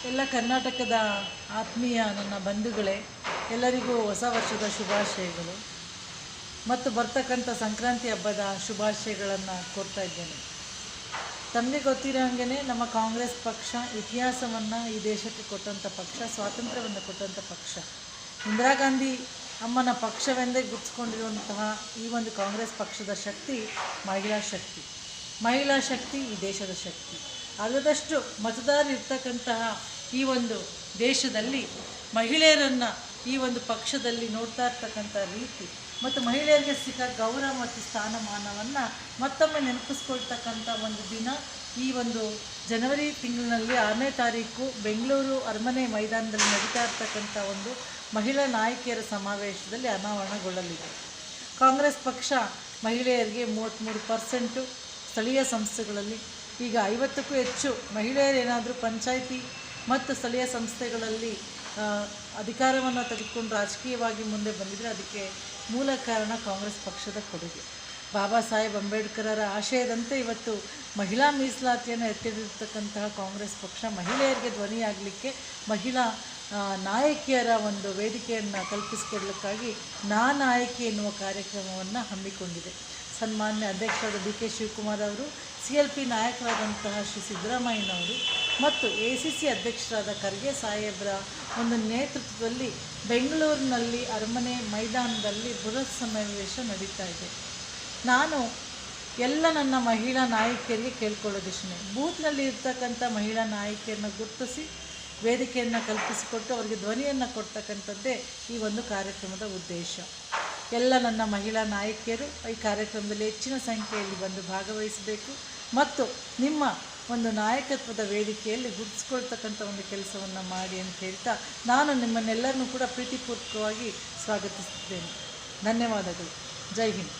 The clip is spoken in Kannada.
ಎಲ್ಲ ಕರ್ನಾಟಕದ ಆತ್ಮೀಯ ನನ್ನ ಬಂಧುಗಳೇ, ಎಲ್ಲರಿಗೂ ಹೊಸ ವರ್ಷದ ಶುಭಾಶಯಗಳು ಮತ್ತು ಬರ್ತಕ್ಕಂಥ ಸಂಕ್ರಾಂತಿ ಹಬ್ಬದ ಶುಭಾಶಯಗಳನ್ನು ಕೋರ್ತಾ ಇದ್ದೇನೆ. ತಮಗೆ ಗೊತ್ತಿರೋ ಹಾಗೆ ನಮ್ಮ ಕಾಂಗ್ರೆಸ್ ಪಕ್ಷ ಇತಿಹಾಸವನ್ನು ಈ ದೇಶಕ್ಕೆ ಕೊಟ್ಟಂಥ ಪಕ್ಷ, ಸ್ವಾತಂತ್ರ್ಯವನ್ನು ಕೊಟ್ಟಂಥ ಪಕ್ಷ. ಇಂದಿರಾ ಗಾಂಧಿ ಅಮ್ಮನ ಪಕ್ಷವೆಂದೇ ಗುರುತಿಸ್ಕೊಂಡಿರುವಂತಹ ಈ ಒಂದು ಕಾಂಗ್ರೆಸ್ ಪಕ್ಷದ ಶಕ್ತಿ ಮಹಿಳಾ ಶಕ್ತಿ ಈ ದೇಶದ ಶಕ್ತಿ. ಅರ್ಧದಷ್ಟು ಮತದಾರರು ಇರ್ತಕ್ಕಂತಹ ಈ ಒಂದು ದೇಶದಲ್ಲಿ ಮಹಿಳೆಯರನ್ನು ಈ ಒಂದು ಪಕ್ಷದಲ್ಲಿ ನೋಡ್ತಾ ಇರ್ತಕ್ಕಂಥ ರೀತಿ ಮತ್ತು ಮಹಿಳೆಯರಿಗೆ ಸಿಕ್ಕ ಗೌರವ ಮತ್ತು ಸ್ಥಾನಮಾನವನ್ನು ಮತ್ತೊಮ್ಮೆ ನೆನಪಿಸ್ಕೊಳ್ತಕ್ಕಂಥ ಒಂದು ದಿನ ಈ ಒಂದು ಜನವರಿ ತಿಂಗಳಿನಲ್ಲಿ 6ನೇ ತಾರೀಕು ಬೆಂಗಳೂರು ಅರಮನೆ ಮೈದಾನದಲ್ಲಿ ನಡೀತಾ ಇರ್ತಕ್ಕಂಥ ಒಂದು ಮಹಿಳಾ ನಾಯಕಿಯರ ಸಮಾವೇಶದಲ್ಲಿ ಅನಾವರಣಗೊಳ್ಳಲಿದೆ. ಕಾಂಗ್ರೆಸ್ ಪಕ್ಷ ಮಹಿಳೆಯರಿಗೆ 33% ಸ್ಥಳೀಯ ಸಂಸ್ಥೆಗಳಲ್ಲಿ, ಈಗ 50ಕ್ಕೂ ಹೆಚ್ಚು ಮಹಿಳೆಯರೇನಾದರೂ ಪಂಚಾಯಿತಿ ಮತ್ತು ಸ್ಥಳೀಯ ಸಂಸ್ಥೆಗಳಲ್ಲಿ ಅಧಿಕಾರವನ್ನು ತೆಗೆದುಕೊಂಡು ರಾಜಕೀಯವಾಗಿ ಮುಂದೆ ಬಂದಿದ್ದರೆ ಅದಕ್ಕೆ ಮೂಲ ಕಾರಣ ಕಾಂಗ್ರೆಸ್ ಪಕ್ಷದ ಕೊಡುಗೆ. ಬಾಬಾ ಸಾಹೇಬ್ ಅಂಬೇಡ್ಕರರ ಆಶಯದಂತೆ ಇವತ್ತು ಮಹಿಳಾ ಮೀಸಲಾತಿಯನ್ನು ಎತ್ತಿಡಿರ್ತಕ್ಕಂತಹ ಕಾಂಗ್ರೆಸ್ ಪಕ್ಷ ಮಹಿಳೆಯರಿಗೆ ಧ್ವನಿಯಾಗಲಿಕ್ಕೆ, ಮಹಿಳಾ ನಾಯಕಿಯರ ಒಂದು ವೇದಿಕೆಯನ್ನು ಕಲ್ಪಿಸಿಕೊಡಲಿಕ್ಕಾಗಿ ನಾಯಕಿ ಎನ್ನುವ ಕಾರ್ಯಕ್ರಮವನ್ನು ಹಮ್ಮಿಕೊಂಡಿದೆ. ಸನ್ಮಾನ್ಯ ಅಧ್ಯಕ್ಷರಾದ ಡಿ.ಕೆ. ಶಿವಕುಮಾರ್ ಅವರು, CLP ನಾಯಕರಾದಂತಹ ಶ್ರೀ ಸಿದ್ದರಾಮಯ್ಯನವರು ಮತ್ತು ACC ಅಧ್ಯಕ್ಷರಾದ ಖರ್ಗೆ ಸಾಹೇಬ್ರ ಒಂದು ನೇತೃತ್ವದಲ್ಲಿ ಬೆಂಗಳೂರಿನಲ್ಲಿ ಅರಮನೆ ಮೈದಾನದಲ್ಲಿ ಬೃಹತ್ ಸಮಾವೇಶ ನಡೀತಾ ಇದೆ. ನಾನು ಎಲ್ಲ ನನ್ನ ಮಹಿಳಾ ನಾಯಕಿಯರಿಗೆ ಕೇಳ್ಕೊಳ್ಳೋದಿಷ್ಟೇ, ಬೂತ್ನಲ್ಲಿ ಇರ್ತಕ್ಕಂಥ ಮಹಿಳಾ ನಾಯಕಿಯರನ್ನು ಗುರುತಿಸಿ ವೇದಿಕೆಯನ್ನು ಕಲ್ಪಿಸಿಕೊಟ್ಟು ಅವರಿಗೆ ಧ್ವನಿಯನ್ನು ಕೊಡ್ತಕ್ಕಂಥದ್ದೇ ಈ ಒಂದು ಕಾರ್ಯಕ್ರಮದ ಉದ್ದೇಶ. ಎಲ್ಲ ನನ್ನ ಮಹಿಳಾ ನಾಯಕಿಯರು ಈ ಕಾರ್ಯಕ್ರಮದಲ್ಲಿ ಹೆಚ್ಚಿನ ಸಂಖ್ಯೆಯಲ್ಲಿ ಬಂದು ಭಾಗವಹಿಸಬೇಕು ಮತ್ತು ನಿಮ್ಮ ಒಂದು ನಾಯಕತ್ವದ ವೇದಿಕೆಯಲ್ಲಿ ಗುರುತಿಸ್ಕೊಳ್ತಕ್ಕಂಥ ಒಂದು ಕೆಲಸವನ್ನು ಮಾಡಿ ಅಂತ ಹೇಳ್ತಾ ನಾನು ನಿಮ್ಮನ್ನೆಲ್ಲರನ್ನೂ ಕೂಡ ಪ್ರೀತಿಪೂರ್ವಕವಾಗಿ ಸ್ವಾಗತಿಸುತ್ತೇನೆ. ಧನ್ಯವಾದಗಳು. ಜೈ ಹಿಂದ್.